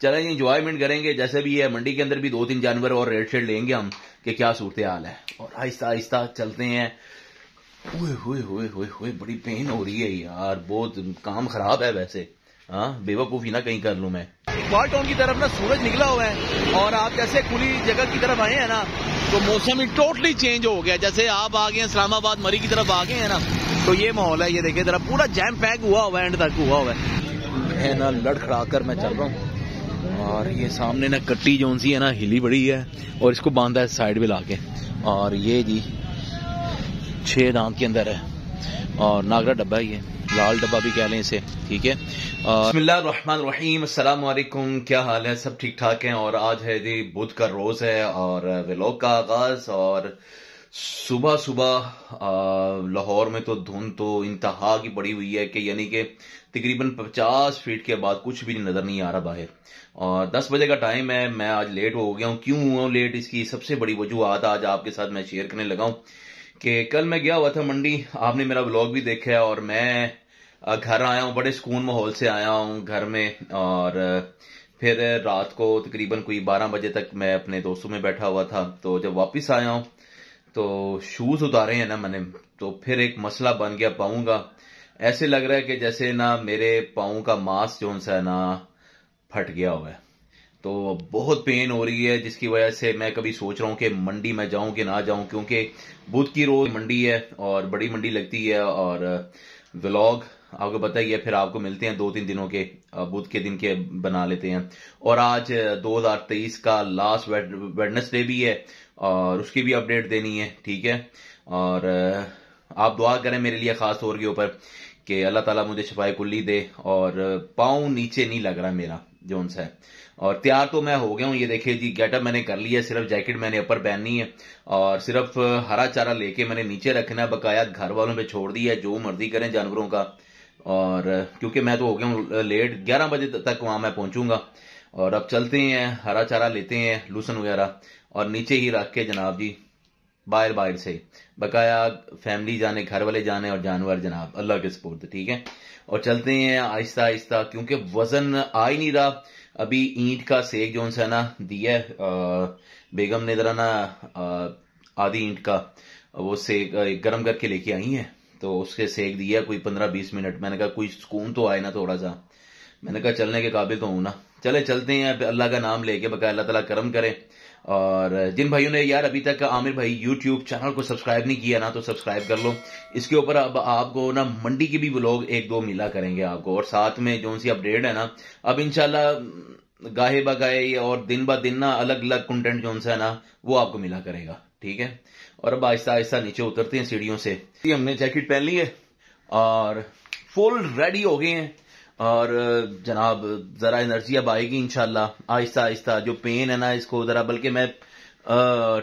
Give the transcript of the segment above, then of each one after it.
चलें इंजॉयमेंट करेंगे जैसे भी है। मंडी के अंदर भी 2-3 जानवर और रेड शेड लेंगे हम कि क्या सूरत हाल है, और आहिस्ता आहिस्ता चलते हैं। हुए हुए हुए हुए हुए बड़ी पेन हो रही है यार, बहुत काम खराब है वैसे। हाँ बेवकूफी ना कहीं कर लूं मैं। इकबाल टाउन की तरफ ना सूरज निकला हुआ है और आप जैसे खुली जगह की तरफ आए हैं ना तो मौसम ही टोटली चेंज हो गया। जैसे आप आ गए हैं इस्लामाबाद मरी की तरफ आ गए हैं ना, तो ये माहौल है। ये देखिए जरा पूरा जैम पैक हुआ हुआ है, एंड तक हुआ हुआ है ना। लड़खड़ा कर मैं चल रहा हूँ और ये सामने ना कट्टी जोन सी है ना हिली बड़ी है और इसको बांधा है साइड पे लाके, और ये जी 6 दांत के अंदर है और नागरा डब्बा ही है, लाल डब्बा भी कह लें इसे, ठीक है। बिस्मिल्लाहिर्रहमानिर्रहीम, अस्सलाम वालेकुम, क्या हाल है? सब ठीक ठाक हैं। और आज है जी बुध का रोज है और व्लॉग का आगाज। और सुबह सुबह लाहौर में तो धुंध तो इंतहा की पड़ी हुई है कि यानी कि तकरीबन 50 फीट के बाद कुछ भी नजर नहीं आ रहा बाहर। और 10 बजे का टाइम है। मैं आज लेट हो गया हूँ। क्यों हुआ लेट, इसकी सबसे बड़ी वजूहत आज आपके साथ मैं शेयर करने लगा हूँ कि कल मैं गया हुआ था मंडी, आपने मेरा व्लॉग भी देखा है, और मैं घर आया हूँ, बड़े सुकून माहौल से आया हूँ घर में। और फिर रात को तकरीबन कोई 12 बजे तक मैं अपने दोस्तों में बैठा हुआ था। तो जब वापस आया हूँ तो शूज उतारे हैं ना मैंने, तो फिर एक मसला बन गया पाँव का। ऐसे लग रहा है कि जैसे ना मेरे पाँव का मांस जो है ना फट गया हुआ है, तो बहुत पेन हो रही है, जिसकी वजह से मैं कभी सोच रहा हूँ कि मंडी में जाऊं कि ना जाऊं, क्योंकि बुध की रोज मंडी है और बड़ी मंडी लगती है। और व्लॉग आपको पता ही है, फिर आपको मिलते हैं 2-3 दिनों के, बुध के दिन के बना लेते हैं। और आज 2023 का लास्ट वेडनेसडे भी है और उसकी भी अपडेट देनी है, ठीक है। और आप दुआ करें मेरे लिए खास तौर के ऊपर कि अल्लाह ताला मुझे शफाए कुल्ली दे। और पाँव नीचे नहीं लग रहा मेरा जोन सा है। और तैयार तो मैं हो गया हूँ, ये देखिए जी गेटअप मैंने कर लिया है। सिर्फ जैकेट मैंने ऊपर पहननी है और सिर्फ हरा चारा लेके मैंने नीचे रखना है, बकाया घर वालों पे छोड़ दिया है, जो मर्जी करें जानवरों का। और क्योंकि मैं तो हो गया हूँ लेट, 11 बजे तक वहां मैं पहुंचूंगा। और अब चलते हैं, हरा चारा लेते हैं, लूसन वगैरह, और नीचे ही रख के जनाब जी बाहर से बकाया फैमिली जाने, घर वाले जाने और जानवर जनाब अल्लाह के सपोर्ट, ठीक है। और चलते हैं आहिस्ता आहिस्ता, क्योंकि वजन आ ही नहीं रहा। अभी ईंट का सेक जो है ना दिया बेगम ने जरा ना आधी ईंट का वो सेक गर्म करके लेके आई है, तो उसके सेक दिया कोई 15-20 मिनट। मैंने कहा कोई सुकून तो आए ना थोड़ा सा, मैंने कहा चलने के काबिल तो हूं ना। चलते हैं अल्लाह का नाम लेके, बकाया अल्लाह ताला करम करे। और जिन भाइयों ने यार अभी तक आमिर भाई यूट्यूब चैनल को सब्सक्राइब नहीं किया ना, तो सब्सक्राइब कर लो। इसके ऊपर अब आपको ना मंडी की भी व्लॉग 1-2 मिला करेंगे आपको, और साथ में जो सी अपडेट है ना, अब इंशाल्लाह गाहे बगाहे और दिन ब दिन ना अलग अलग कंटेंट जो है ना वो आपको मिला करेगा, ठीक है। और अब आहिस्ता आहिस्ता नीचे उतरते हैं सीढ़ियों से। हमने जैकेट पहन ली है और फुल रेडी हो गए हैं। और जनाब जरा एनर्जी अब आएगी इंशाल्लाह आहिस्ता आहिस्ता। जो पेन है ना इसको जरा, बल्कि मैं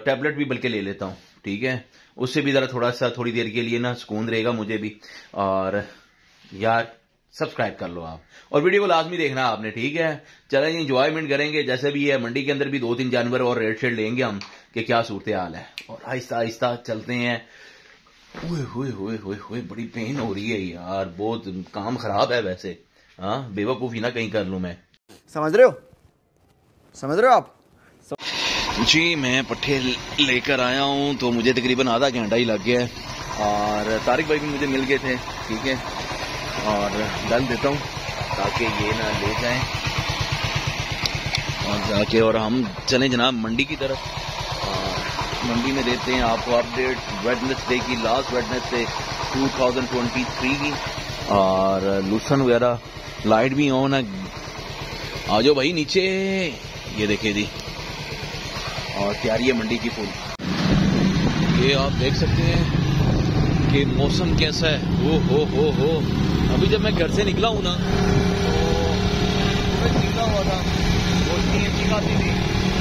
टैबलेट भी बल्कि ले लेता हूँ, ठीक है, उससे भी जरा थोड़ी देर के लिए ना सुकून रहेगा मुझे भी। और यार सब्सक्राइब कर लो आप, और वीडियो को लाजमी देखना आपने, ठीक है। चलें इंजॉयमेंट करेंगे जैसे भी है। मंडी के अंदर भी 2-3 जानवर और रेड शेड लेंगे हम कि क्या सूरत हाल है, और आहिस्ता आहिस्ता चलते हैं। हुए हुए हुए हुए हुए बड़ी पेन हो रही है यार, बहुत काम खराब है वैसे। हाँ बेवकूफी ना कहीं कर लूं मैं। समझ रहे हो आप? जी मैं पट्टे लेकर आया हूं, तो मुझे तकरीबन आधा घंटा ही लग गया है। और तारिक भाई भी मुझे मिल गए थे, ठीक है। और डाल देता हूं ताकि ये ना ले जाएं, और जाके और हम चलें जनाब मंडी की तरफ। मंडी में देते हैं आपको अपडेट वेडनेसडे की, लास्ट वेडनेसडे 2023 की। और लूसन वगैरह लाइट भी ऑन है, आ जाओ भाई नीचे, ये देखिए जी। और तैयारी है मंडी की फुल। ये आप देख सकते हैं कि मौसम कैसा है। हो अभी जब मैं घर से निकला हूं ना, तो निकला हुआ था, रोशनी अच्छी खासी थी,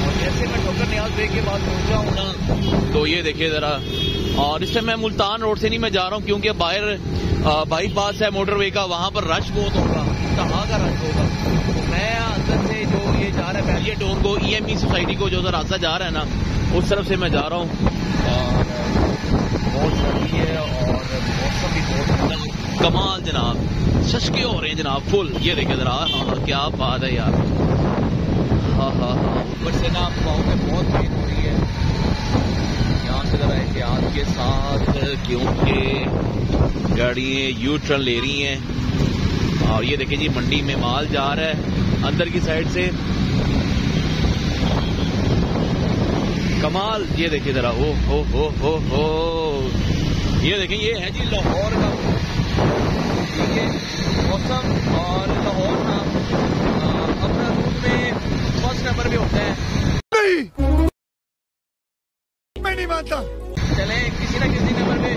और जैसे मैं डॉक्टर नियाज बेग के पास पहुंचा हूं ना, तो ये देखिए जरा। और इस टाइम मैं मुल्तान रोड से नहीं मैं जा रहा हूँ, क्योंकि बाहर बाईपास है मोटरवे का, वहां पर रश बहुत होगा, कहाँ का रश होगा। तो मैं अंदर से जो ये जा रहा है बैरियर टोन को, EME सोसाइटी को जो रास्ता जा रहा है ना, उस तरफ से मैं जा रहा हूँ। और बहुत सर्दी है और मौसम भी बहुत कमाल जनाब, शशके हो रहे हैं जनाब फुल। ये देखे जरा, क्या बात है यार। क्योंकि गाड़ियाँ यू टर्न ले रही हैं। और ये देखिए जी मंडी में माल जा रहा है अंदर की साइड से। कमाल, ये देखिए जरा, ओ हो हो, ये देखिए ये है जी लाहौर का मौसम। और लाहौर ना अपना रूट में फर्स्ट नंबर पे होता है। मैं नहीं मानता। चले किसी ना किसी नंबर पे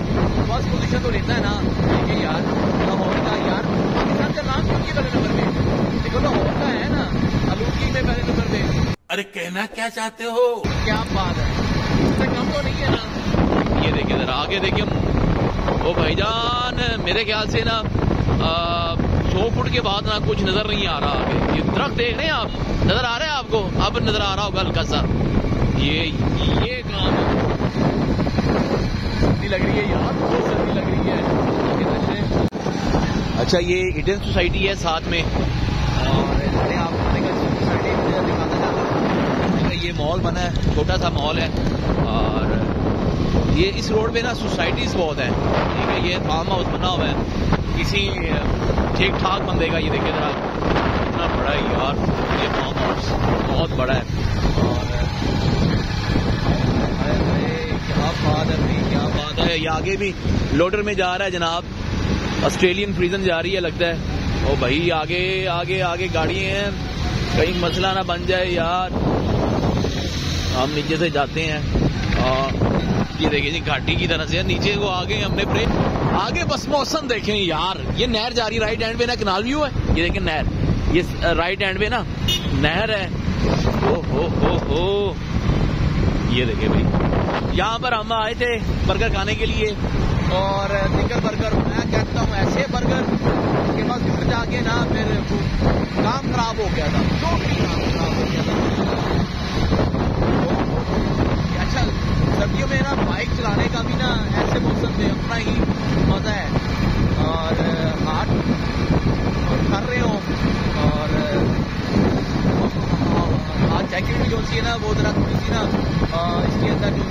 फर्स्ट पोजीशन तो लेता है ना। देखिए यार लाहौर का, यार पाकिस्तान का नाम क्यों नहीं है पहले नंबर पे? देखो लाहौर का है ना, आलूगी में पहले नंबर पे। अरे कहना क्या चाहते हो? क्या बात है, इससे कम तो नहीं है ना। ये देखिए जरा आगे देखिए, ओ भाईजान मेरे ख्याल से ना 100 फुट के बाद ना कुछ नजर नहीं आ रहा आगे। ये दरख्त देख रहे हैं आप, नजर आ रहा है आपको? अब नजर आ रहा होगा हल्का सा। ये काम सर्दी लग रही है यार, बहुत सर्दी लग रही है। अच्छा ये ईडन सोसाइटी है साथ में, और अरे आपको सोसाइटी दिखाना चाहता हूँ। ये मॉल बना है, छोटा सा मॉल है। और ये इस रोड पे ना सोसाइटीज बहुत है, ठीक है। ये फार्म हाउस बना हुआ है किसी ठीक ठाक बंदे का। ये देखिए जरा कितना बड़ा है यार ये फार्म हाउस, बहुत बड़ा है। और क्या बात है भाई, क्या बात है। ये आगे भी लोडर में जा रहा है जनाब, ऑस्ट्रेलियन फ्रीजन जा रही है लगता है। ओ भाई आगे आगे आगे गाड़ी हैं, कहीं मसला ना बन जाए यार। हम नीचे से जाते हैं और ये देखिए जी घाटी की तरह से नीचे को आगे हमने ब्रेक आगे। बस मौसम देखें यार, ये नहर जा रही है राइट हैंड पे ना, कैनाल व्यू है। ये देखिए नहर, ये राइट हैंड पे ना नहर है। ओ हो, ये देखिए भाई, यहाँ पर हम आए थे बर्गर खाने के लिए। और सिंगल बर्गर, मैं कहता हूँ ऐसे बर्गर के पास जुड़ जाके ना फिर काम खराब हो गया था, टोटली काम खराब हो गया था। अच्छा सर्दियों में ना बाइक चलाने का भी ना ऐसे मौसम में अपना ही मजा है। और हाथ कर रहे हो और आज जैकेट भी जो सी है ना वो जरा थोड़ी सी ना इसके अंदर जो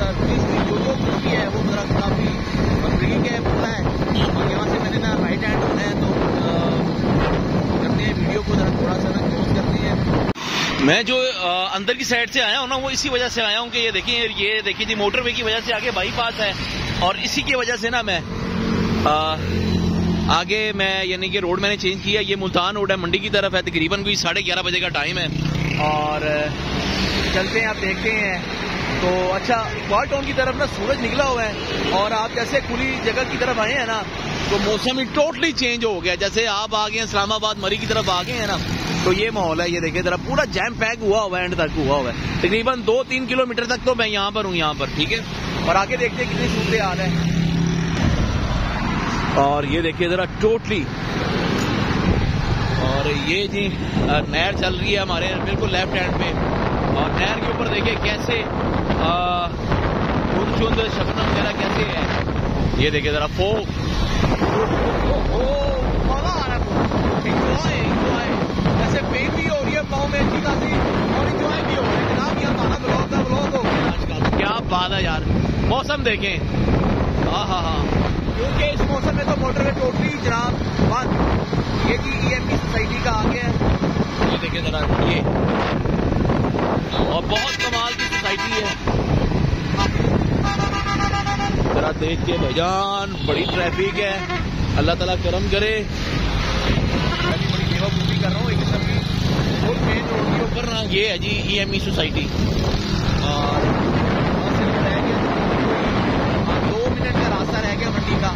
खुशी है वो जरा काफी ब्रेक है पता है। और यहाँ से मैंने ना राइट हैंड होना है तो करते हैं वीडियो को जरा थोड़ा सा ना क्लोज करते हैं। मैं जो अंदर की साइड से आया हूँ ना वो इसी वजह से आया हूँ कि ये देखिए जी मोटरवे की वजह से आगे बाईपास है। और इसी की वजह से ना मैं आगे मैं यानी कि रोड मैंने चेंज किया। ये मुल्तान रोड है, मंडी की तरफ है, तकरीबन कोई 11:30 बजे का टाइम है। और चलते हैं, आप देखते हैं तो अच्छा इकबाल टाउन की तरफ ना सूरज निकला हुआ है। और आप जैसे खुली जगह की तरफ आए हैं ना तो मौसम ही टोटली चेंज हो गया। जैसे आप आ गए हैं इस्लामाबाद मरी की तरफ आ गए हैं ना तो ये माहौल है। ये देखिए जरा पूरा जैम पैक हुआ हुआ है, एंड तक हुआ हुआ है। तकरीबन 2-3 किलोमीटर तक तो मैं यहाँ पर हूँ, यहाँ पर, ठीक है। और आगे देखते हैं कितनी सूरत हाल है। और ये देखिए जरा टोटली, और ये जी नहर चल रही है हमारे बिल्कुल लेफ्ट हैंड पे। और नहर के ऊपर देखिए कैसे धुंध शबनम वगैरह कैसे है। ये देखिए जरा फोक, मजा आ रहा है, एंजॉय जैसे पेन भी हो रही है पाँव में अच्छी खासी और एंजॉय भी हो रहा है जनाब। यहाँ हमारा ब्लॉग का ब्लॉग हो गया आजकल। क्या बात है यार, मौसम देखें, हाँ क्योंकि इस मौसम में तो मोटरवे टोटली जनाब बंद। ये जी EMP सोसाइटी का आगे है, ये देखिए जरा ये, और बहुत कमाल की सोसाइटी है। जरा देख के भाईजान, बड़ी ट्रैफिक है, अल्लाह ताला करम करे। बड़ी बेवकूफ़ी कर रहा हूँ एक किस्म की। और मेन रोड के ऊपर ना ये है जी EME सोसाइटी। और 2 मिनट का रास्ता रह गया मंडी का।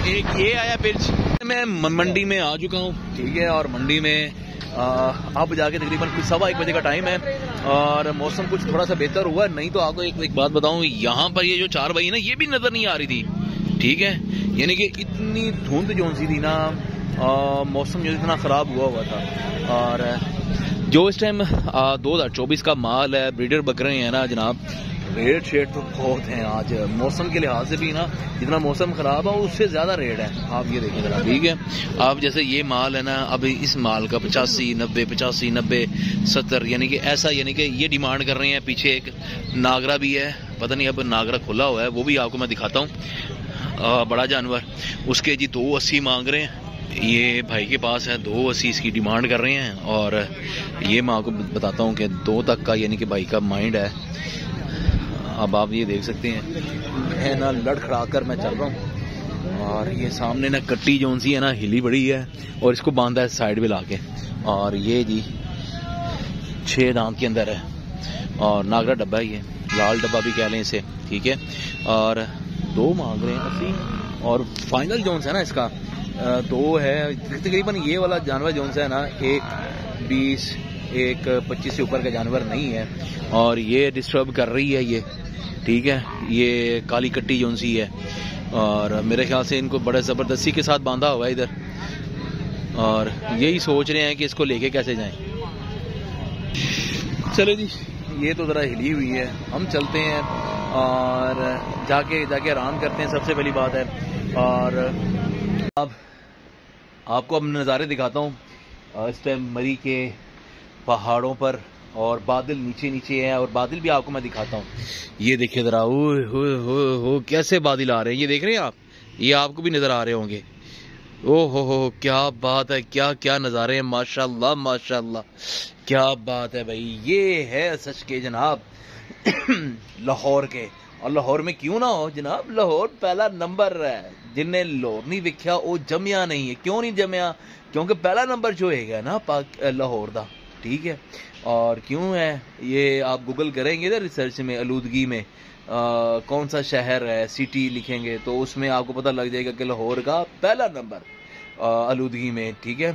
एक ये आया ब्रिज, मैं मंडी में आ चुका हूँ, ठीक है। और मंडी में अब जाके तकरीबन 1:15 बजे का टाइम है। और मौसम कुछ थोड़ा सा बेहतर हुआ, नहीं तो आपको एक बात बताऊं, यहाँ पर ये जो 4 बजे ना ये भी नजर नहीं आ रही थी, ठीक है। यानी कि इतनी धुंध जो सी थी ना, मौसम जो इतना खराब हुआ था। और जो इस टाइम 2024 का माल है, ब्रीडर बकरे हैं ना जनाब, रेट शेट तो बहुत हैं आज मौसम के लिहाज से भी ना। जितना मौसम खराब है उससे ज्यादा रेट है, आप ये देखिए जरा, ठीक है। आप जैसे ये माल है ना, अभी इस माल का 85, 90, 85, 90, 70 यानी कि ऐसा, यानी कि ये डिमांड कर रहे हैं। पीछे एक नागरा भी है, पता नहीं अब नागरा खुला हुआ है, वो भी आपको मैं दिखाता हूँ। बड़ा जानवर, उसके जी 280 मांग रहे हैं। ये भाई के पास है, 280 इसकी डिमांड कर रहे हैं। और ये मैं आपको बताता हूँ कि 2 तक का यानी कि भाई का माइंड है। अब आप ये देख सकते हैं, मैं ना लड़खड़ा कर मैं चल रहा हूँ, और ये सामने ना कट्टी जोन सी है ना, हिली बड़ी है, और इसको बांधा है साइड में लाके। और ये जी 6 दांत के अंदर है, और नागरा डब्बा ही है, लाल डब्बा भी कह लें इसे, ठीक है। और 2 मांग रहे हैं 80, और फाइनल जोन है ना इसका 2 है तकरीबन। ये वाला जानवर जोन है ना 1-20, 1-25 से ऊपर का जानवर नहीं है, और ये डिस्टर्ब कर रही है ये, ठीक है। ये काली कट्टी जोन सी है, और मेरे ख्याल से इनको बड़े ज़बरदस्ती के साथ बांधा हुआ है इधर, और यही सोच रहे हैं कि इसको लेके कैसे जाएं। चलो जी, ये तो ज़रा हिली हुई है, हम चलते हैं और जाके आराम करते हैं, सबसे पहली बात है। और अब आपको अब नज़ारे दिखाता हूँ इस टाइम मरी के पहाड़ों पर, और बादल नीचे नीचे हैं, और बादल भी आपको मैं दिखाता हूँ। ये देखिए ज़रा, हो कैसे बादल आ रहे हैं, ये देख रहे हैं आप, ये आपको भी नज़र आ रहे होंगे। ओ हो, क्या बात है, क्या क्या नज़ारे हैं, माशाल्लाह माशाल्लाह, क्या बात है भाई। ये है सच के जनाब लाहौर के, और लाहौर में क्यों ना हो जनाब, लाहौर पहला नंबर है। जिन्हें लाहौर नहीं देखा वो जमया नहीं है। क्यों नहीं जमया? क्योंकि पहला नंबर जो है ना लाहौर दा, ठीक है। और क्यों है ये आप गूगल करेंगे ना रिसर्च में, आलूदगी में कौन सा शहर है, सिटी लिखेंगे तो उसमें आपको पता लग जाएगा कि लाहौर का पहला नंबर आलूदगी में, ठीक है।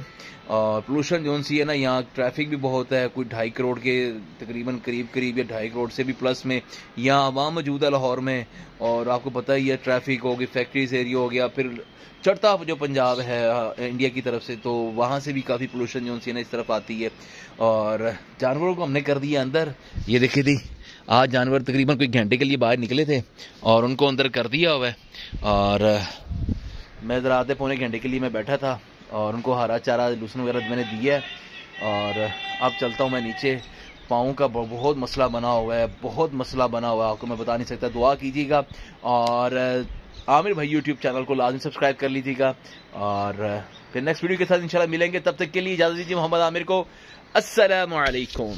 पोल्यूशन जोन सी है ना, यहाँ ट्रैफिक भी बहुत है, कोई 2.5 करोड़ के तकरीबन करीब या 2.5 करोड़ से भी प्लस में यहाँ आवाम मौजूद है लाहौर में। और आपको पता ही है, ट्रैफिक हो गई, फैक्ट्रीज एरिया हो गया, फिर चढ़ता जो पंजाब है इंडिया की तरफ से, तो वहाँ से भी काफ़ी पोल्यूशन जोन सी है ना इस तरफ आती है। और जानवरों को हमने कर दिया अंदर, ये देखी थी आज जानवर तकरीबन कोई घंटे के लिए बाहर निकले थे, और उनको अंदर कर दिया हुआ है। और मैं ज़रा आधे पौने घंटे के लिए मैं बैठा था, और उनको हरा चारा लूसन वगैरह मैंने दिया है। और अब चलता हूँ मैं नीचे। पाँव का बहुत मसला बना हुआ है, बहुत मसला बना हुआ है, आपको मैं बता नहीं सकता। दुआ कीजिएगा, और आमिर भाई यूट्यूब चैनल को लाजमी सब्सक्राइब कर लीजिएगा। और फिर नेक्स्ट वीडियो के साथ इंशाल्लाह मिलेंगे, तब तक के लिए इजाज़त दीजिए मोहम्मद आमिर को। अस्सलामु अलैकुम।